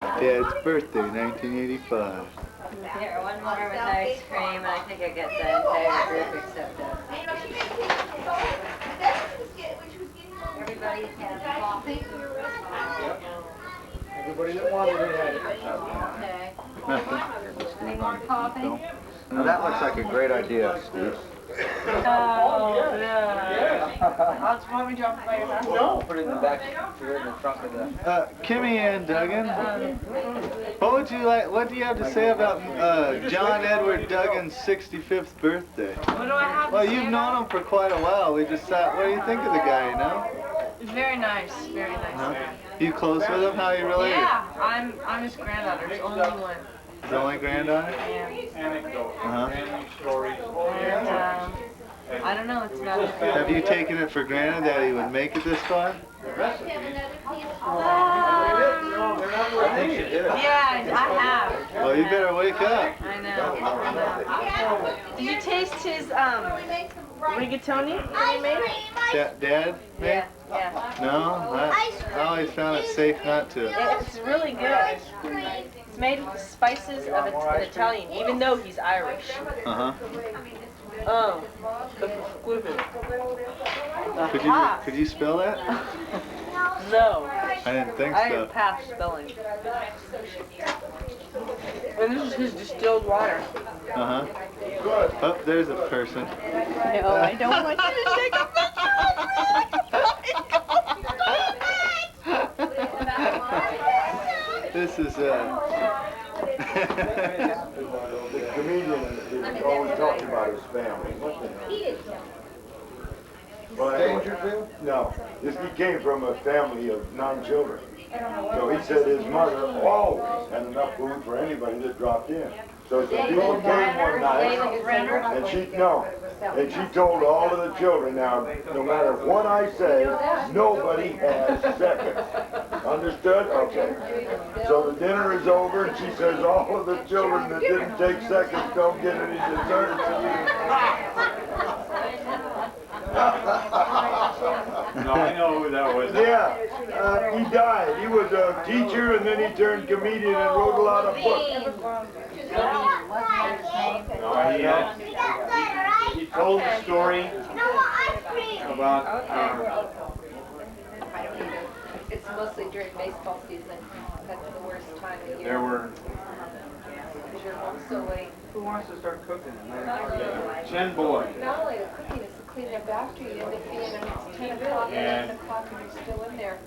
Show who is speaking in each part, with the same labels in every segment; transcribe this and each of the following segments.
Speaker 1: Dad's birthday, 1985.
Speaker 2: Here, one more with ice cream, and I think I get the entire group except us. Everybody has coffee?
Speaker 3: Everybody that wanted it had it.
Speaker 2: Okay.
Speaker 1: Nothing.
Speaker 2: Any more coffee?
Speaker 1: Now that looks like a great idea, Steve.
Speaker 2: Oh, yeah.
Speaker 3: Hans, want me to drop it by your house? No. Put it in the back, put it in the trunk of the...
Speaker 1: Kimmy and Duggan, what do you have to say about John Edward Duggan's 65th birthday?
Speaker 4: What do I have to
Speaker 1: Well,
Speaker 4: say
Speaker 1: you've
Speaker 4: about
Speaker 1: known him for quite a while. We just thought, what do you think of the guy, you know?
Speaker 4: it? Very nice, very nice.
Speaker 1: Huh? You close with him? How are you related?
Speaker 4: Yeah, I'm his granddaughter, his only one.
Speaker 1: His only granddaughter?
Speaker 4: Yeah.
Speaker 3: Stories.
Speaker 4: And I don't know, it's about
Speaker 1: Have you taken it for granted that he would make it this far?
Speaker 4: Yeah, I have.
Speaker 1: Well, you better wake up.
Speaker 4: I know. Did you taste his rigatoni that he made?
Speaker 1: Dad?
Speaker 4: Yeah, yeah.
Speaker 1: No? I always found it safe not to.
Speaker 4: It's really good. It's made with the spices of an Italian, even though he's Irish.
Speaker 1: Uh-huh.
Speaker 4: Oh, exquisite.
Speaker 1: Could you spell that?
Speaker 4: No.
Speaker 1: I didn't think
Speaker 4: I
Speaker 1: so.
Speaker 4: passed spelling. And this is his distilled water.
Speaker 1: Uh-huh. Oh, there's a person.
Speaker 4: No, I don't want you to take a picture.
Speaker 1: This is
Speaker 5: The comedian is always talking about his family. Dangerfield? No. He came from a family of 9 children. So he said his mother always had enough food for anybody that dropped in. So some people came one night, and she told all of the children, now, no matter what I say, nobody has seconds. Understood? Okay. So the dinner is over, and she says all of the children that didn't take seconds don't get any dessert.
Speaker 3: No, I know who that was.
Speaker 5: Yeah, he died. He was a teacher, and then he turned comedian and wrote a lot of books.
Speaker 3: No, he told the story about
Speaker 2: It's mostly during baseball season. That's the worst time of year.
Speaker 3: there were.
Speaker 2: Because you're home so late.
Speaker 3: Who wants to start cooking? 10 boys.
Speaker 2: Not only the cooking, it's the cleaning up after you. You end up being, it's 10 o'clock, 11 o'clock, and you're still in there.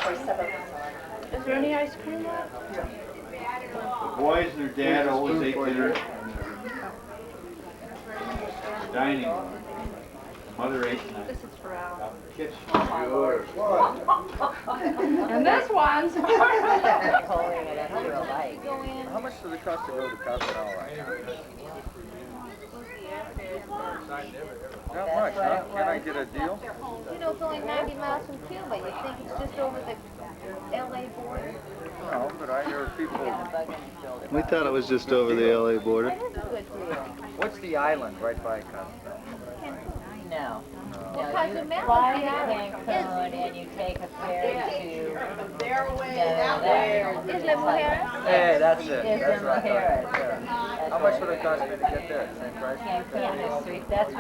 Speaker 2: Or 7.
Speaker 4: Is there any ice cream left?
Speaker 3: The boys and their dad always ate dinner in the dining room. Mother ate in the
Speaker 2: This is for Al.
Speaker 3: kitchen.
Speaker 4: And this one's
Speaker 2: Pulling it up to a light.
Speaker 1: How much does it cost to go to Costco right now? Not much, huh? Can I get a deal?
Speaker 6: You know, it's only 90 miles from Cuba. You think it's just over the LA border?
Speaker 1: No, but I hear people... We thought it was just over the LA border.
Speaker 6: That is a good deal.
Speaker 1: What's the island right by Costco?
Speaker 2: No.
Speaker 6: Well, Cozumel
Speaker 2: Fly
Speaker 6: is
Speaker 2: to
Speaker 6: the island.
Speaker 2: Cancun and you take a ferry to...
Speaker 6: Isla Mujeres?
Speaker 1: Hey, that's it.
Speaker 2: Isla
Speaker 1: That's right.
Speaker 2: Mujeres.
Speaker 1: How much would it cost me to get there? Same price?
Speaker 2: Cancun is sweet. That's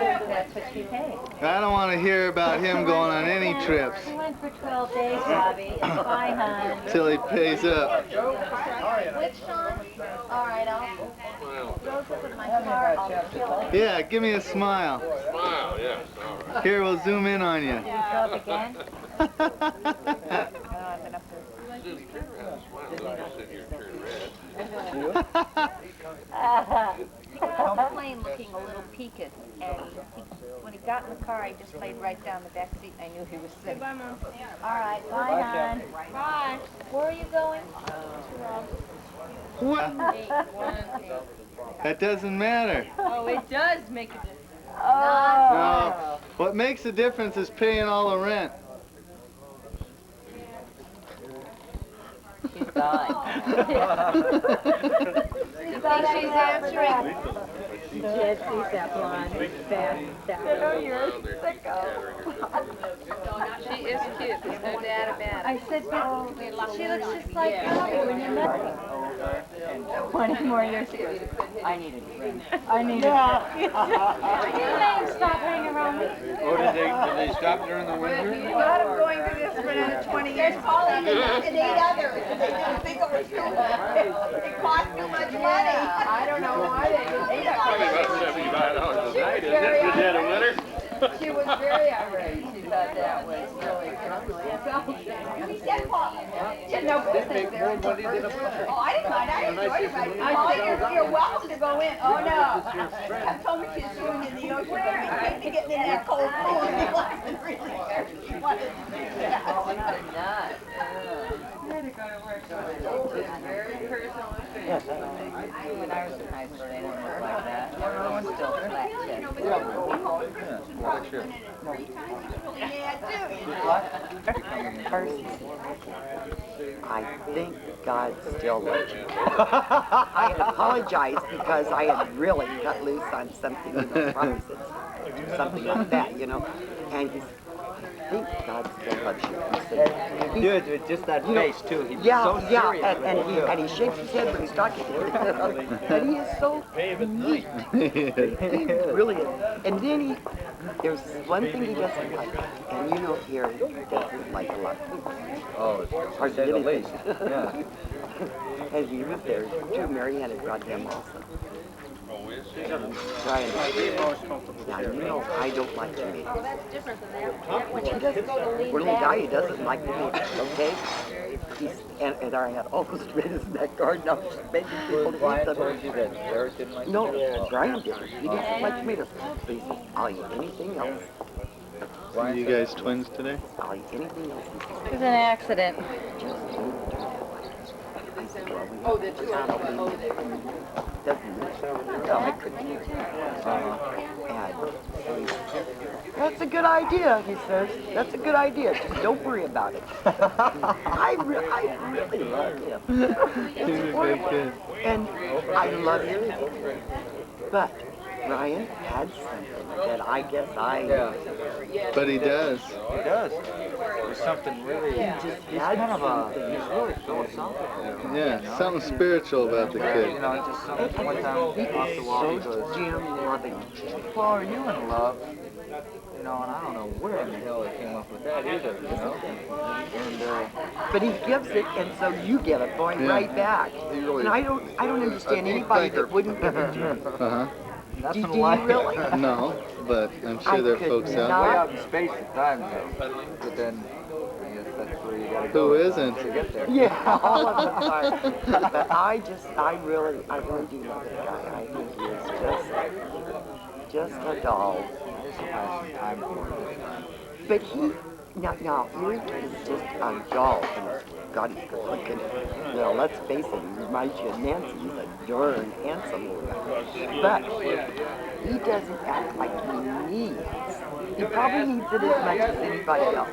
Speaker 2: what you pay.
Speaker 1: I don't want to hear about him going on any trips
Speaker 2: He went for 12 days, Bobby. It's fine, hon.
Speaker 1: till he pays up.
Speaker 6: Which Sean? All right, I'll go with my car. I'll kill it.
Speaker 1: Yeah, give me a smile.
Speaker 7: Smile, yes, all right.
Speaker 1: Here, we'll zoom in on you.
Speaker 2: Did you throw up again?
Speaker 7: Sit here and turn red.
Speaker 6: He got off the plane looking a little peaked, and when he got in the car, he just laid right down the back seat, and I knew he was sick.
Speaker 4: Bye, Mom.
Speaker 6: All right, bye, hon.
Speaker 4: Bye.
Speaker 6: Where are you going?
Speaker 1: What? That doesn't matter.
Speaker 4: Oh, it does make a difference.
Speaker 1: No. What makes a difference is paying all the rent.
Speaker 2: She's gone.
Speaker 6: You think she's answering? Did see that blonde, fat, that
Speaker 4: you're
Speaker 2: She is cute, there's no doubt about it.
Speaker 6: I said, but she looks just like Bobby when you met her. 20 more years. I need a drink. I need a drink. You let him stop hanging around me.
Speaker 7: Oh, did they stop during the winter?
Speaker 4: You got him going through this for another 20 years.
Speaker 8: There's Pauline and 8 others, and they didn't think it was too, it cost too much money.
Speaker 4: I don't know why they didn't do that.
Speaker 7: Probably about $75 a night, isn't it? Is that a winter?
Speaker 4: She was very outraged. She thought that was really
Speaker 8: He said, Paul,
Speaker 4: She had no business there.
Speaker 8: oh, I didn't mind, I enjoyed it, but Paul, you're welcome to go in. Oh, no. I told me she's swimming in the ocean, but I hate to get in that cold pool and be laughing really hard. She wanted to do that.
Speaker 4: Very personal affair.
Speaker 6: When I was in high school, they didn't look like that. Everyone was still flat
Speaker 9: I think God still loves you. I apologize because I had really cut loose on something, probably something like that, and he's, I think God still loves you.
Speaker 3: You do it with just that face too. He was
Speaker 9: Yeah,
Speaker 3: so serious.
Speaker 9: and he shakes his head when he's talking. And he is so neat. He really is. And then there's one thing he doesn't like, and here he doesn't like a lot of people.
Speaker 3: Oh,
Speaker 9: Or
Speaker 3: to say the least.
Speaker 9: anything.
Speaker 3: Yeah.
Speaker 9: And he was there too. Mary had brought him also. Brian, now I don't like tomatoes.
Speaker 6: Oh, that's different than that. When she doesn't go to lean
Speaker 9: We're a
Speaker 6: back.
Speaker 9: guy who doesn't like tomatoes, okay? And I had almost rid his back garden. I was begging people to eat
Speaker 3: Brian
Speaker 9: them.
Speaker 3: told you that Derek didn't like
Speaker 9: No, Brian didn't. He doesn't like tomatoes. But he said, I'll eat anything else.
Speaker 1: You guys twins today?
Speaker 9: I'll eat anything else.
Speaker 6: It was an accident.
Speaker 4: Oh, the two of them. Oh, they were.
Speaker 9: Doesn't no, I couldn't eat That's a good idea, he says. That's a good idea. Just don't worry about it. I really love him.
Speaker 1: He's a good kid.
Speaker 9: And I love him. But Ryan had something that I guess
Speaker 1: But he does.
Speaker 3: He does. There's something really. He's kind of he's really philosophical.
Speaker 1: Yeah, something spiritual about the kid.
Speaker 3: Just something. One time off the wall, he goes,
Speaker 9: Jim loving.
Speaker 3: Paul, are you in love? And I don't know where in the hell he came up with that either, And
Speaker 9: But he gives it, and so you give it, boy, right back. And I don't understand anybody that wouldn't give it to him.
Speaker 1: Uh-huh.
Speaker 3: that's
Speaker 9: Do
Speaker 3: a
Speaker 9: you
Speaker 3: lie.
Speaker 9: really?
Speaker 1: No, but I'm
Speaker 9: I
Speaker 1: sure there are
Speaker 9: could
Speaker 1: folks
Speaker 3: Way
Speaker 1: out
Speaker 9: not-
Speaker 3: out in space at times, though. But then, I guess that's where you gotta go.
Speaker 1: Who isn't?
Speaker 3: To get there.
Speaker 9: Yeah, all of them are. But I really do love that guy. I think he is just a doll.
Speaker 3: I just have some time for it.
Speaker 9: But now, Eric is just a doll. And God, he's good looking. Well, let's face it, he reminds you of Nancy. He's a darn handsome little guy. But he doesn't act like he needs. He probably needs it as much as anybody else.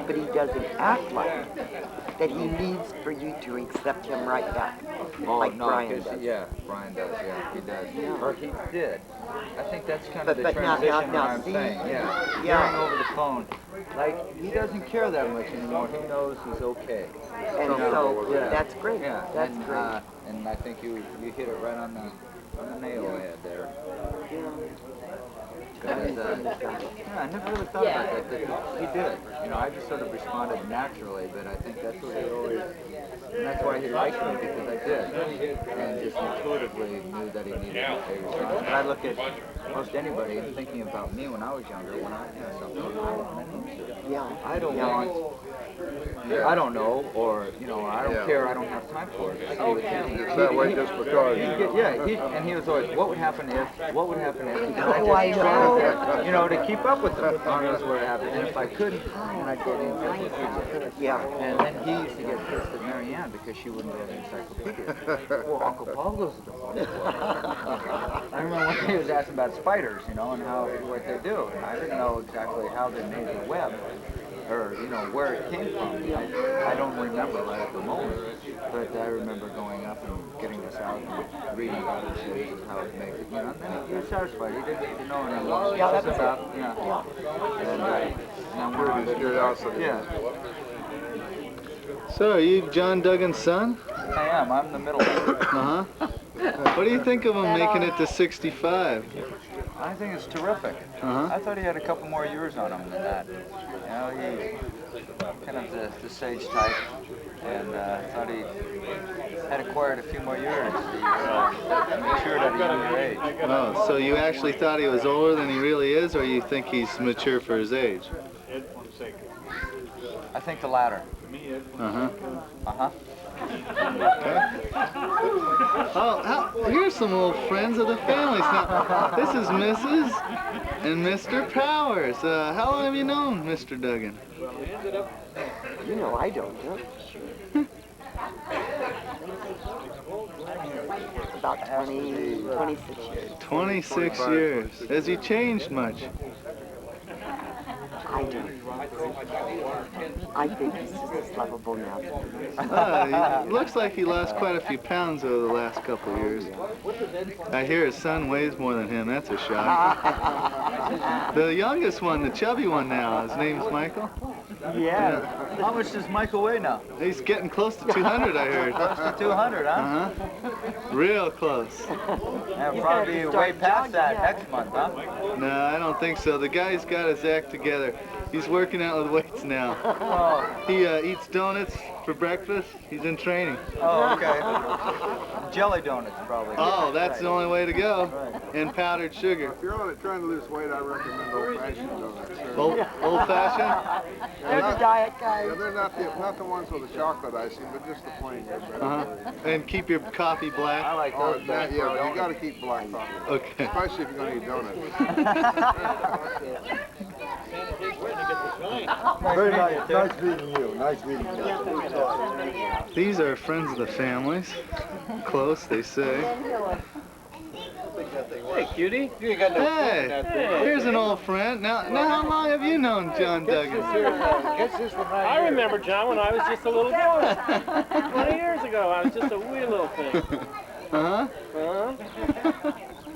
Speaker 9: But he doesn't act like that he needs for you to accept him right back.
Speaker 3: Oh,
Speaker 9: like
Speaker 3: no,
Speaker 9: Brian
Speaker 3: 'cause
Speaker 9: does.
Speaker 3: Brian does, he does. Or he did. I think that's kind of the
Speaker 9: But now-
Speaker 3: transition
Speaker 9: now,
Speaker 3: I'm
Speaker 9: see?
Speaker 3: saying, yeah.
Speaker 9: Yeah.
Speaker 3: Hearing over the phone. Like, he doesn't care that much anymore. He knows he's okay.
Speaker 9: And so,
Speaker 3: yeah.
Speaker 9: that's great.
Speaker 3: Yeah,
Speaker 9: That's
Speaker 3: and,
Speaker 9: great.
Speaker 3: And I think you hit it right on the nail head there. Because, I never really thought about that he did. I just sort of responded naturally, but I think that's what he always, and that's why he liked me, because I did. And just intuitively knew that he needed to say response. But I look at most anybody and thinking about me when I was younger, when I had something, I want an answer.
Speaker 9: Yeah.
Speaker 3: I don't want, I don't know, or, I don't care, I don't have time for it. So it's
Speaker 5: that way just because.
Speaker 3: and he was always, what would happen if, because
Speaker 9: Oh, I know.
Speaker 3: to keep up with him, God knows what happened. And if I couldn't, then I'd get in.
Speaker 9: Yeah.
Speaker 3: And then he used to get pissed at Mary Ann because she wouldn't get an encyclopedia. Well, Uncle Paul goes to the bookstore. I remember when he was asking about spiders, and what they do. And I didn't know exactly how they made the web. or you know, where it came from. I don't remember right at the moment, but I remember going up and getting this out and reading about it, and this is how it makes it, you know, and then you're satisfied. You didn't need to know anything else.
Speaker 9: Yeah, that's
Speaker 3: enough. Yeah. And we're just curiosity. Yeah.
Speaker 1: So, are you John Duggan's son?
Speaker 3: I am. I'm the middle one.
Speaker 1: Uh-huh. What do you think of him making it to 65?
Speaker 3: I think it's terrific. I thought he had a couple more years on him than that. You know, he kind of the sage type, and I thought he had acquired a few more years. He matured at a younger age.
Speaker 1: Oh, so you actually thought he was older than he really is, or you think he's mature for his age?
Speaker 3: I think the latter.
Speaker 1: Uh-huh.
Speaker 3: Uh-huh.
Speaker 1: Okay. Oh, here's some old friends of the family. Now, this is Mrs. and Mr. Powers. How long have you known Mr. Duggan?
Speaker 9: You know, I don't know. About 26 years.
Speaker 1: 26 years. Has he changed much?
Speaker 9: I don't. I think he's just as lovable now.
Speaker 1: He looks like he lost quite a few pounds over the last couple of years. I hear his son weighs more than him. That's a shock. The youngest one, the chubby one now, his name's Michael.
Speaker 3: Yeah. How much does Michael weigh now?
Speaker 1: He's getting close to 200, I heard.
Speaker 3: Close to 200, huh?
Speaker 1: Uh-huh. Real close.
Speaker 3: Yeah, probably way past that next month, huh?
Speaker 1: No, I don't think so. The guy's got his act together. He's working out with weights now.
Speaker 3: Oh.
Speaker 1: He eats donuts for breakfast. He's in training.
Speaker 3: Oh, okay. Jelly donuts, probably.
Speaker 1: Oh, that's the only way to go. And powdered sugar.
Speaker 10: If you're trying to lose weight, I recommend old-fashioned donuts.
Speaker 1: Old-fashioned?
Speaker 9: They're the diet guys.
Speaker 10: Yeah, they're not the ones with the chocolate icing, but just the plain.
Speaker 1: And keep your coffee black.
Speaker 3: I like those.
Speaker 10: Yeah, you got to keep black coffee.
Speaker 1: Okay.
Speaker 10: Especially if you're going to eat donuts.
Speaker 5: Very nice. Nice meeting you. Nice meeting you.
Speaker 1: These are friends of the families. Close, they say.
Speaker 7: Hey, cutie. You got no
Speaker 1: Hey, here's an old friend. Now how long have you known John Duggan?
Speaker 7: I remember John when I was just a little boy. 20 years ago, I was just a wee little thing.
Speaker 1: Uh-huh.
Speaker 7: Huh?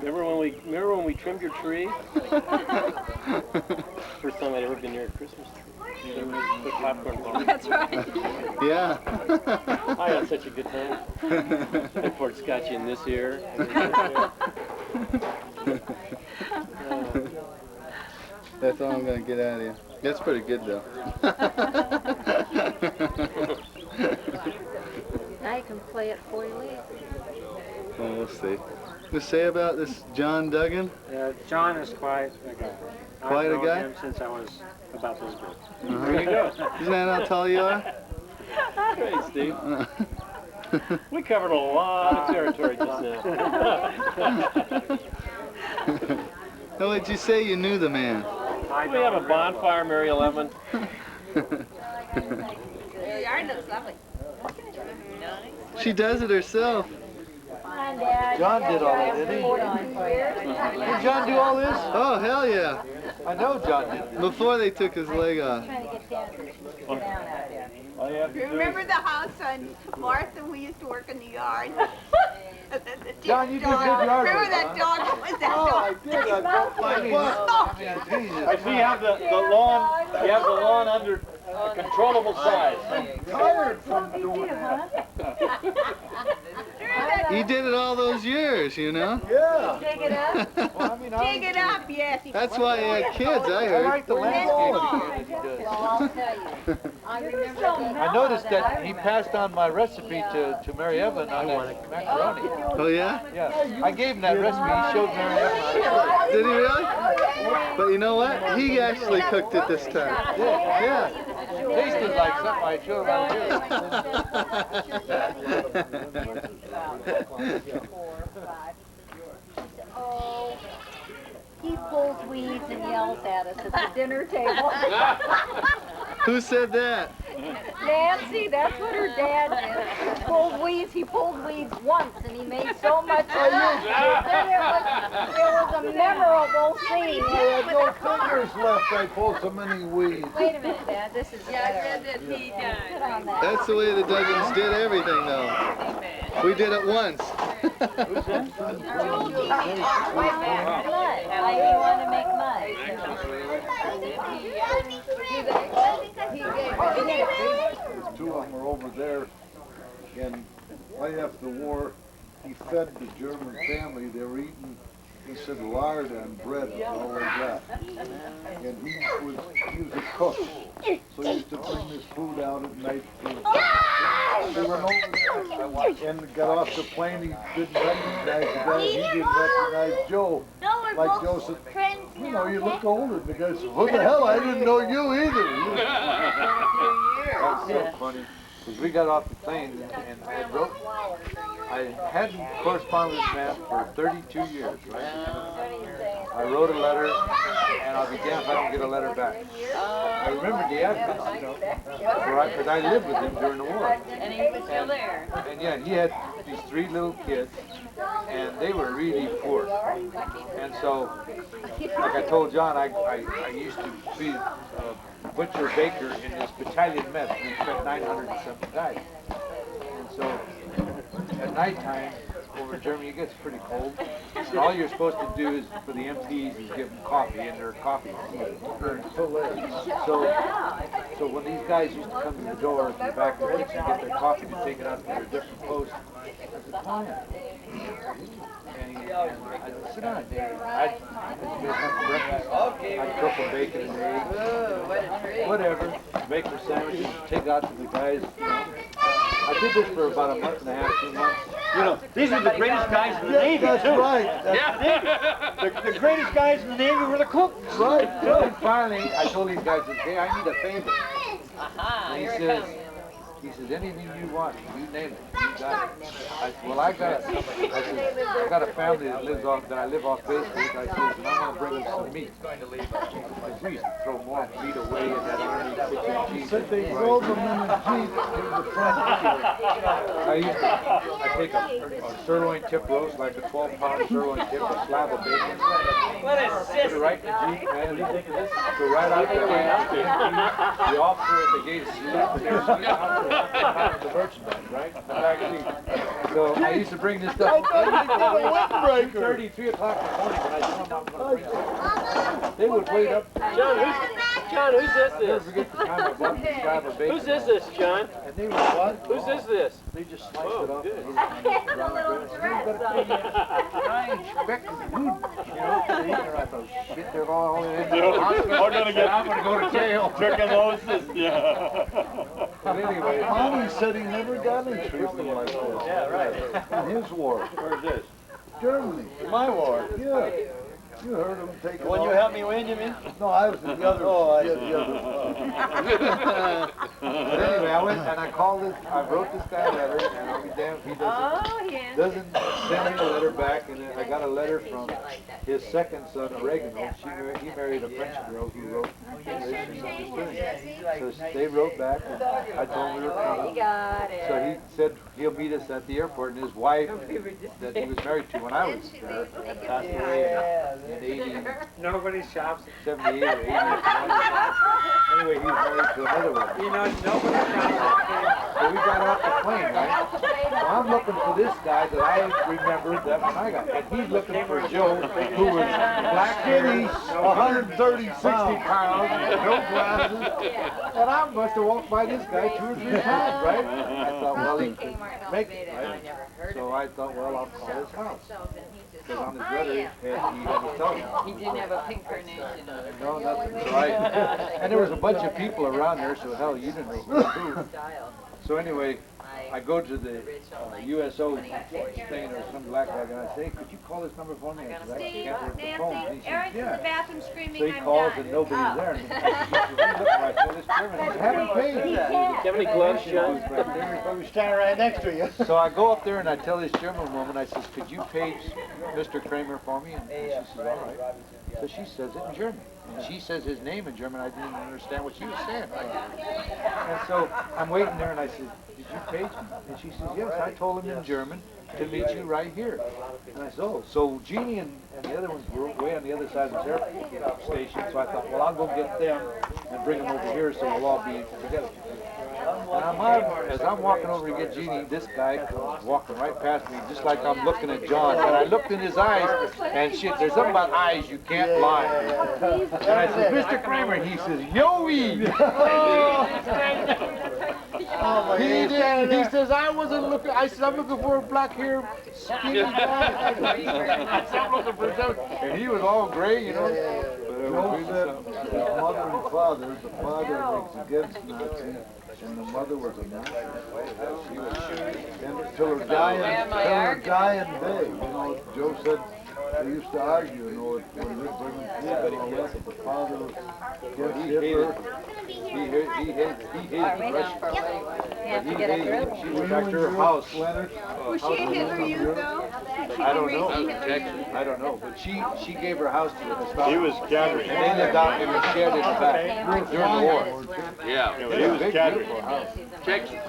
Speaker 7: Remember when we trimmed your tree? First time I'd ever been near a Christmas tree. Put popcorn on it.
Speaker 8: That's right.
Speaker 1: Yeah.
Speaker 7: I had such a good time. I poured scotch in this ear. And this ear.
Speaker 1: That's all I'm going to get out of you. That's pretty good, though.
Speaker 6: Now you can play it before you leave.
Speaker 1: Well, we'll see. To say about this John Duggan?
Speaker 11: John is quite a guy.
Speaker 1: Quite a
Speaker 11: I've
Speaker 1: guy?
Speaker 11: known him since I was about this big.
Speaker 1: There you go. Isn't that how tall you are?
Speaker 7: Hey, Steve. We covered a lot of territory just now.
Speaker 1: Now, would you say you knew the man?
Speaker 7: We have a bonfire, Mary 11.
Speaker 8: Your yard looks lovely.
Speaker 1: She does it herself.
Speaker 3: John did all that, didn't he? Did John do all this?
Speaker 1: Oh, hell yeah.
Speaker 3: I know John did.
Speaker 1: Before they took his leg off.
Speaker 8: Remember the house on Martha? We used to work in the yard.
Speaker 3: John, you did good yard
Speaker 8: Remember
Speaker 3: work.
Speaker 8: that dog? What was that dog?
Speaker 3: I did. I broke my
Speaker 7: I see you have the lawn under controllable size.
Speaker 3: I'm tired from doing that.
Speaker 1: He did it all those years, you know?
Speaker 3: Yeah.
Speaker 8: Dig it up?
Speaker 3: Well, I mean,
Speaker 8: Dig it up, yes.
Speaker 1: That's why he had kids, I
Speaker 3: I
Speaker 1: heard.
Speaker 3: like the landscape that he does. I noticed that he passed on my recipe to Mary Evan on that macaroni.
Speaker 1: Oh, yeah?
Speaker 3: Yeah, I gave him that recipe. He showed Mary Evan how to cook it.
Speaker 1: Did he really? But you know what? He actually cooked it this time. Yeah.
Speaker 3: Tasted like something I showed him
Speaker 6: Oh, he pulls weeds and yells at us at the dinner table.
Speaker 1: Who said that?
Speaker 6: Nancy, that's what her dad did. He pulled weeds. He pulled weeds once, and he made so much that it was a memorable scene.
Speaker 10: I had no fingers left. I pulled so many weeds.
Speaker 6: Wait a minute, Dad. This is better.
Speaker 8: he does.
Speaker 6: Put on that.
Speaker 1: That's the way the Duggins did everything, though. We did it once.
Speaker 6: Mud. Like you want to make mud.
Speaker 10: Two of them were over there, and right after the war, he fed the German family. They were eating, he said, lard and bread and all like that. And he was a cook, so he used to bring this food out at night for. They were and got off the plane. He didn't recognize the guy. He didn't recognize Joe. Like Joe said, you know, you look older. And the guy said, what the hell? I didn't know you either.
Speaker 3: That's so funny. Because we got off the plane and I hadn't corresponded with Matt for 32 years, right? I wrote a letter, and I'll be damned if I don't get a letter back. I remember the address, you know, because I lived with him during the war.
Speaker 8: And he was still there.
Speaker 3: And yeah, he had these 3 little kids, and they were really poor. And so, like I told John, I used to be a butcher baker in this battalion mess. We spent 900 and something guys. And so, at nighttime, over in Germany, it gets pretty cold. And all you're supposed to do is, for the MPs, is give them coffee in their coffee. So when these guys used to come to the door to the back of the kitchen and get their coffee to take it out to their different posts, I said, come on. And I'd sit down, I'd have breakfast. I'd cook them bacon and eggs, whatever, make their sandwiches, take it out to the guys. I did this for about a month and a half, 2 months.
Speaker 7: You know, these are the greatest guys in the Navy,
Speaker 10: That's
Speaker 7: too.
Speaker 10: right.
Speaker 7: The greatest guys in the Navy were the cooks.
Speaker 10: Right.
Speaker 3: And then finally, I told these guys, hey, I need a favor. And he says, anything you want, you name it. You got it. I said, well, I got a family that I live off base with. I said, and I want to bring them some meat. We used to throw more meat away in that Army kitchen.
Speaker 10: He said they drove them in a Jeep to the front.
Speaker 3: I take a sirloin tip roast, like a 12-pound sirloin tip, a slab of bacon.
Speaker 7: What is
Speaker 3: Put it right in the Jeep, man. Go right out the gate. The officer at the gate sleeps out the merchandise, right? The back seat. So I used to bring this stuff. 2:30, 3 o'clock in the morning when I told them I was going to bring stuff. They would wait up.
Speaker 7: John, who's
Speaker 3: I'll never
Speaker 7: this?
Speaker 3: forget the time I bought this slab of bacon.
Speaker 7: Who's this, John?
Speaker 3: And they would what?
Speaker 7: Who's this?
Speaker 3: They just sliced it up.
Speaker 7: good.
Speaker 6: A little dress on you.
Speaker 3: I expect food, you know, to eat. And I thought, shit, they're all in there.
Speaker 12: We're gonna get.
Speaker 3: I'm going to go to jail.
Speaker 12: Tuberculosis, yeah.
Speaker 3: But anyway,
Speaker 10: Mommy said he never got in treatment like this.
Speaker 12: Yeah, right.
Speaker 10: In his war.
Speaker 12: Where's this?
Speaker 10: Germany.
Speaker 12: My war.
Speaker 10: Yeah. You heard him take it
Speaker 12: When you
Speaker 10: off.
Speaker 12: helped me win, you mean?
Speaker 10: No, I was in the other.
Speaker 12: Oh,
Speaker 10: the other.
Speaker 3: but anyway, I went and I wrote this guy a letter, and I'll be damned if he doesn't send me a letter back. And then I got a letter from his second son, Oregano. He married a French girl who wrote So they wrote back, and I told him we were coming. So he said he'll meet us at the airport, and his wife that he was married to when I was there passed away in 80.
Speaker 7: Nobody shops.
Speaker 3: 78 or 80. Anyway, he was married to another woman.
Speaker 7: You know, nobody shops.
Speaker 3: So we got off the plane, right? So I'm looking for this guy that I remembered that when I got, and he's looking for Joe, who was black skinny, 130, 60 pounds, no glasses, and I must have walked by this guy 2 or 3 times, right? I thought, well, he could make it, right? So I thought, well, I'll call his house. Because on his letter, he had his telephone.
Speaker 8: He didn't have a pink carnation on it.
Speaker 3: No, nothing. So and there was a bunch of people around there, so hell, you didn't know who. So anyway, I go to the USO thing or some black guy, and I say, could you call this number for me? I said, I can't work the phone. And he says, yeah.
Speaker 2: bathroom screaming,
Speaker 3: So he calls and nobody's there. And he says, I told this German, I haven't paid.
Speaker 7: Do you have any gloves, John?
Speaker 10: I was standing right next to you.
Speaker 3: So I go up there and I tell this German woman, I says, could you page Mr. Kramer for me? And she says, all right. So she says it in German.
Speaker 13: And she says his name in German. I didn't understand what she was saying. And so I'm waiting there, and I said, did you page me? And she says, yes, I told him in German to meet you right here. And I said, oh. So Jeannie and the other ones were way on the other side of the airport station, so I thought, well, I'll go get them and bring them over here so we'll all be together. And as I'm walking over to get Jeannie, this guy comes walking right past me, just like I'm looking at John. And I looked in his eyes, and shit, there's something about eyes you can't lie. And I said, Mr. Kramer, and he says, Yoey! He did. He says, I wasn't looking. I said, I'm looking for a black hair, skinny guy. I'm looking for something. And he was all gray, you know.
Speaker 10: Joe said his mother and father, the father was against Nazis, and the mother was a Nazi. She was, and till her dying day, you know, Joe said they used to argue, you know, when they bring food, the father was against Hitler.
Speaker 13: He hated Russia. She was back to her house.
Speaker 8: Was she a Hitler Youth though?
Speaker 13: I don't know. I don't know. But she gave her house to him.
Speaker 12: He was Catholic.
Speaker 13: And they lived out in the shed in the back during the war.
Speaker 12: Yeah, he was Catholic.
Speaker 13: Texas.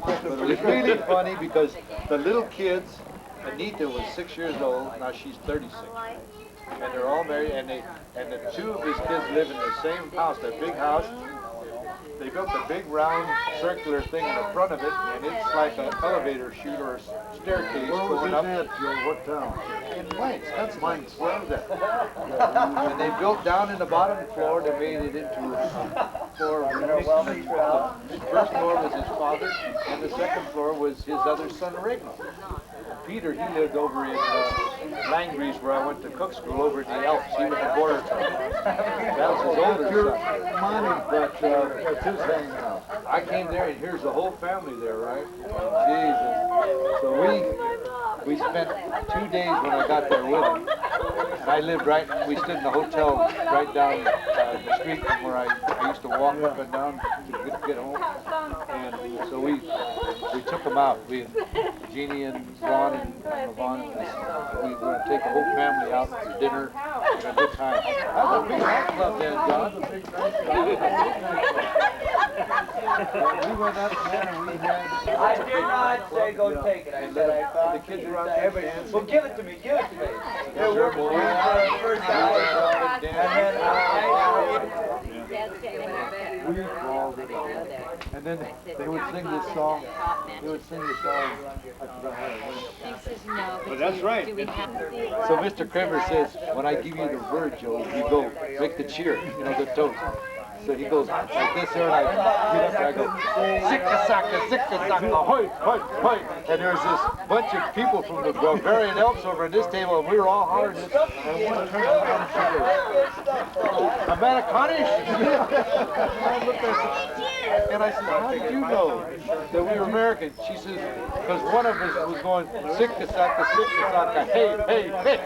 Speaker 13: But it's really funny because the little kids, Anita was 6 years old, now she's 36. And they're all married, and the two of his kids live in the same house, that big house. They built a big round circular thing in the front of it, and it's like an elevator chute or a staircase going up.
Speaker 10: Where was it at, Joe? What town?
Speaker 13: In Mainz. That's Mainz. Where was that? And they built down in the bottom floor. They made it into a floor. The first floor was his father, and the second floor was his other son, Regno. Peter, he lived over in Langbreeze, where I went to cook school, over in the Alps. He was a border town. That was his older son.
Speaker 10: Money, but what's his hanging out?
Speaker 13: I came there, and here's the whole family there, right? Jesus. So we spent 2 days when I got there with him. And I lived we stood in the hotel right down the street from where I used to walk up and down to get home. And so we took him out. Jeannie and Ron and Levon, we were going to take the whole family out for dinner and a good time. That was a big nightclub then, John. We went up there and we had...
Speaker 3: I did not say go take it. I said I thought
Speaker 13: the kids were out there dancing.
Speaker 3: Well, give it to me. Give it to me. Yeah, we're first hour.
Speaker 13: We called it all. And then they would sing this song. They would sing this song. I forgot how it went.
Speaker 12: But that's right.
Speaker 13: So Mr. Kramer says, when I give you the word, Joe, you go make the cheer, you know, the toast. So he goes like this here, and I get up and I go, Zicka-sacka, hoy, hoy, hoy. And there's this bunch of people from the Bavarian Alps over at this table, and we were all hollering this. And one turned around and said, Americanisch? And I said, how did you know that we were American? She says, because one of us was going, Zicka-sacka, hey, hey, hey.